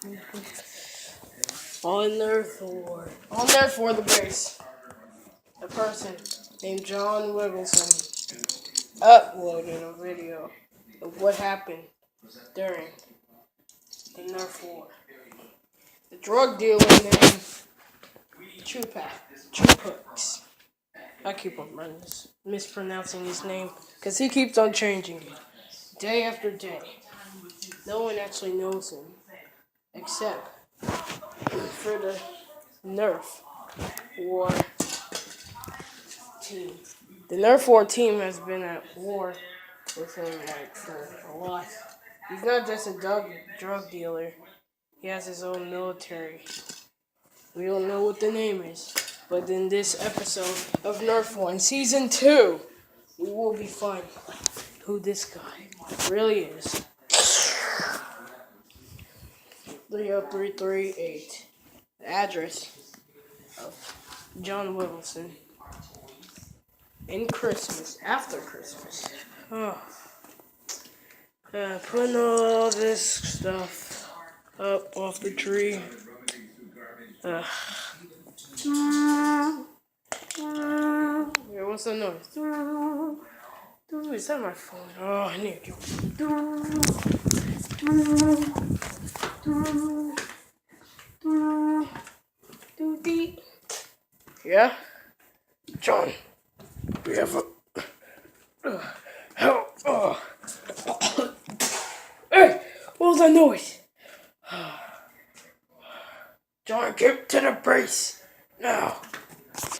On Nerf War. On Nerf War the base. A person named John Wiggleson uploaded a video of what happened during the Nerf War. The drug dealer named Chupax. I keep on mispronouncing his name because he keeps on changing it day after day. No one actually knows him except for the Nerf War team. The Nerf War team has been at war with him for a lot. He's not just a drug dealer. He has his own military. We don't know what the name is. But in this episode of Nerf War in Season 2, we will be finding who this guy really is. 30338. The address of John Wiggleson. In Christmas, after Christmas. Putting all this stuff up off the tree. Yeah, what's that noise? Is that my phone? Oh, I need to get. Yeah? John, we have a help. Hey, what was that noise? John, get to the brace now.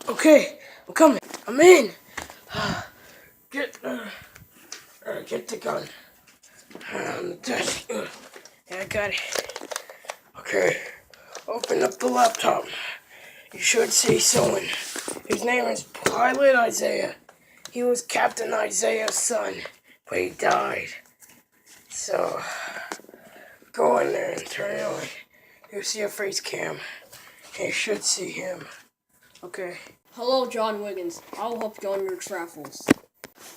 Okay, I'm coming. I'm in. Get the gun on the desk. Yeah, I got it. Okay, open up the laptop. You should see someone. His name is Pilot Isaiah. He was Captain Isaiah's son, but he died. So, go in there and turn it on. You'll see a face cam. And you should see him. Okay. Hello, John Wiggins. I'll help you on your travels.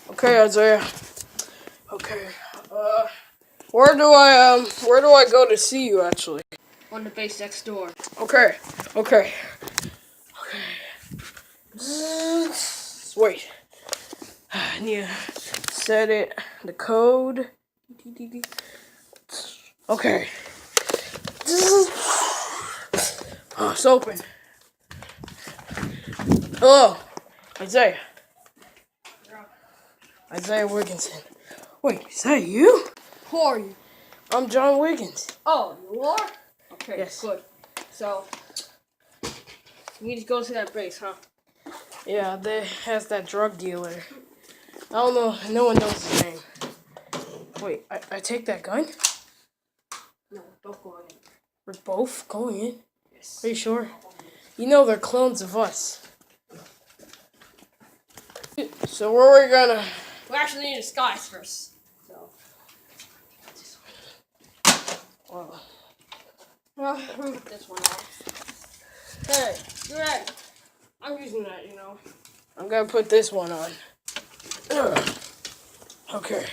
Okay, Isaiah. Okay. Where do I go to see you actually? On the base next door. Okay. Wait. I need to set it. The code. Okay. Oh, it's open. Hello, Isaiah. Isaiah Wigginson. Wait, is that you? Who are you? I'm John Wiggins. Oh, you are? Okay, yes. Good. So, you need to go to that base, huh? Yeah, there has that drug dealer. I don't know, no one knows his name. Wait, I take that gun? No, don't go in. We're both going in? Yes. Are you sure? You know they're clones of us. So where are we gonna... We actually need a disguise first. So. Wow. Put this one on. Hey, you're right. I'm using that, you know. I'm gonna put this one on. Okay.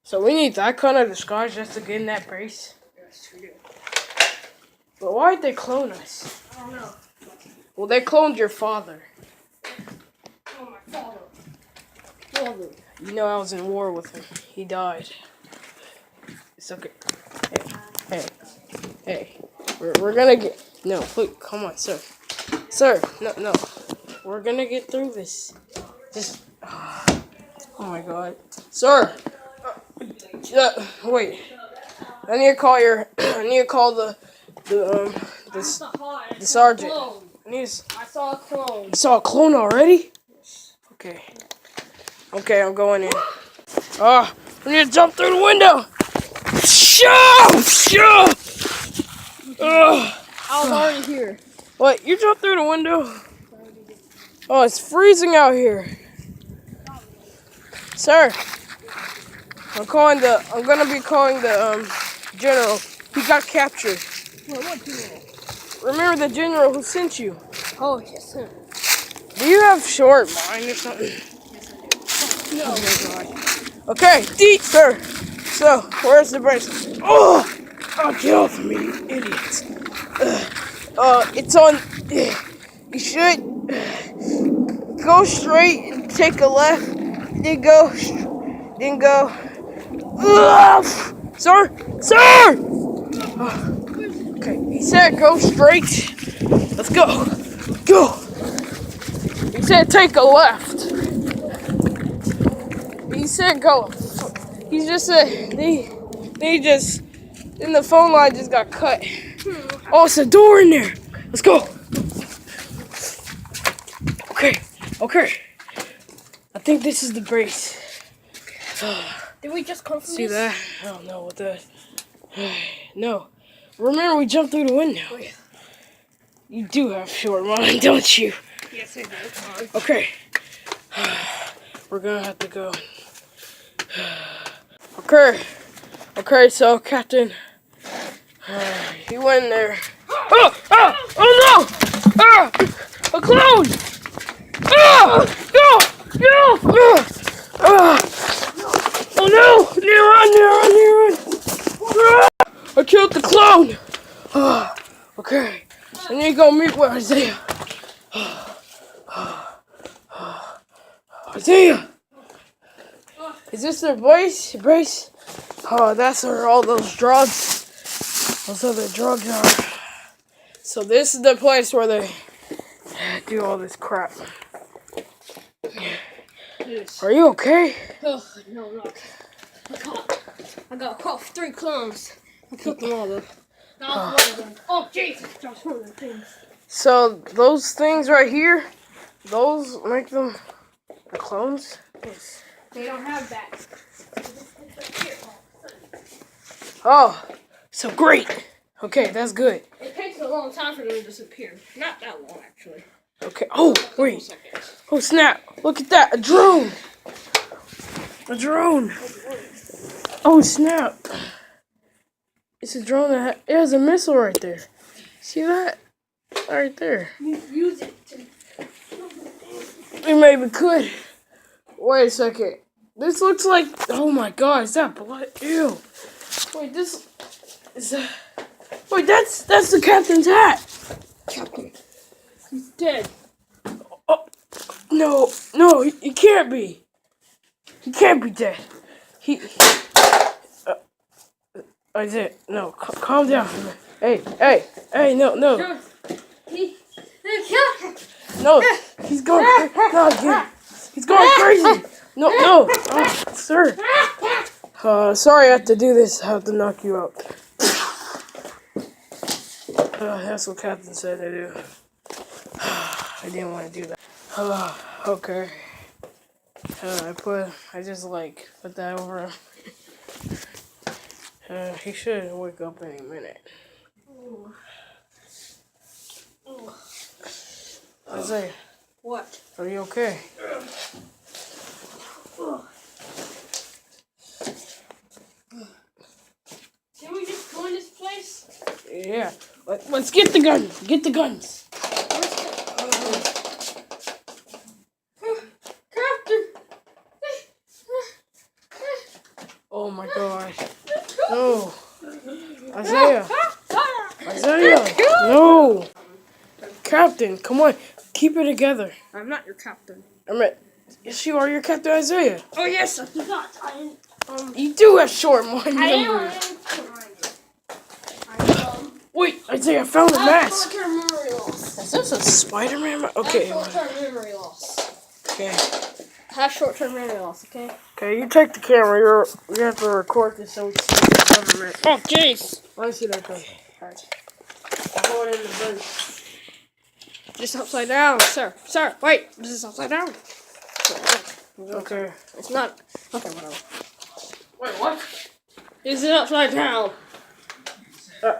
So we need that kind of disguise just to get in that brace? Yes, we do. But why'd they clone us? I don't know. Well, they cloned your father. Oh, my father. You know I was in war with him. He died. It's okay. Hey. We're gonna get... No, please, come on, sir. Sir, no. We're gonna get through this. Just... Oh my God. Sir! Wait. I need to call the sergeant. I saw a clone. You saw a clone already? Okay, I'm going in. We need to jump through the window. I was already here. What? You jumped through the window? Oh, it's freezing out here. Sir, I'm gonna be calling the general. He got captured. What general? Remember the general who sent you? Oh, yes, sir. Do you have short mind or something? Yes, I do. No. Oh my God. Okay, sir. So, where's the brace? Oh, get off of me, you idiots. It's on. You should go straight and take a left. Then go. Then go. Sir! Sir! Okay, he said go straight. Let's go. Go. He said take a left. He said go. He just said then the phone line just got cut. Oh, it's a door in there. Let's go. Okay. I think this is the brace. Did we just come from See this? that? I don't know what that. No. Remember we jumped through the window. Oh, yeah. You do have short mind, don't you? Yes, I do. Okay. We're gonna have to go. Okay, so Captain, he went in there. Oh no! A clown! Oh no! Near run! I killed the clown! Okay, I need to go meet with Isaiah. Isaiah! Is this their brace? Oh, that's where all those drugs, those other drugs are. So this is the place where they do all this crap. Yes. Are you okay? Oh, no, I'm not okay. I got caught 3 clones. I killed them all though. That was one of them. Oh, Jesus, that was one of the things. So those things right here, those make them the clones? Yes. They don't have that. Oh, so great. Okay, that's good. It takes a long time for them to disappear. Not that long, actually. Okay. Oh, wait. Oh, snap. Look at that. A drone. Oh, snap. It's a drone that it has a missile right there. See that? Right there. Use it to... We maybe could. Wait a second. This looks like... Oh, my God. Is that blood? Ew. Wait, this... Is that... Wait, that's the captain's hat. Captain. He's dead. Oh, no, he can't be. He can't be dead. Isaiah, no, calm down. Hey, no. No, He's going he's going crazy. No. Oh, sir. Sorry I have to do this. I have to knock you out. That's what Captain said to do. I didn't want to do that. Okay. I just put that over him. He should wake up any minute. Isaiah. What? Are you okay? Can we just go in this place? Yeah. Let's get the guns. Get the guns. Captain! Oh my gosh. No. Isaiah. No. Captain, come on. Keep it together. I'm not your captain. Yes, you are your Captain Isaiah. Oh, yes, I forgot. You do have short mind I am. memory. Wait, Isaiah, I found a mask. Short-term memory loss. Is this a Spider-Man mask? Okay. Short-term memory loss. Okay. I have short-term memory loss, okay? Okay, you take the camera. We have to record this so we can see the government. Oh, jeez. Let me see that thing. Alright. Hold it in the boat. Just upside down, sir. Sir, wait. This is upside down. Okay. It's not. Okay, whatever. Wait, what? Is it upside down?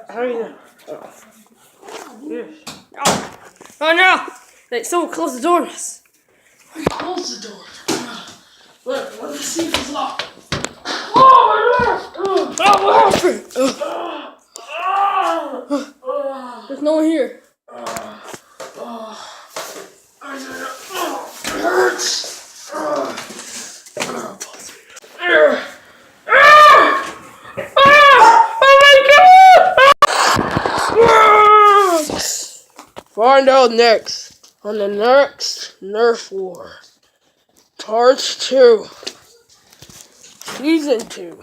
How you know? Yes. Oh no! Wait, someone closed the door on us. Close the door. Look, let's see if it's locked. Oh, what happened? There's no one here. It hurts. Find out next on the next Nerf War. Part 2. Season 2.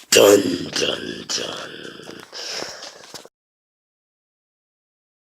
Dun dun dun.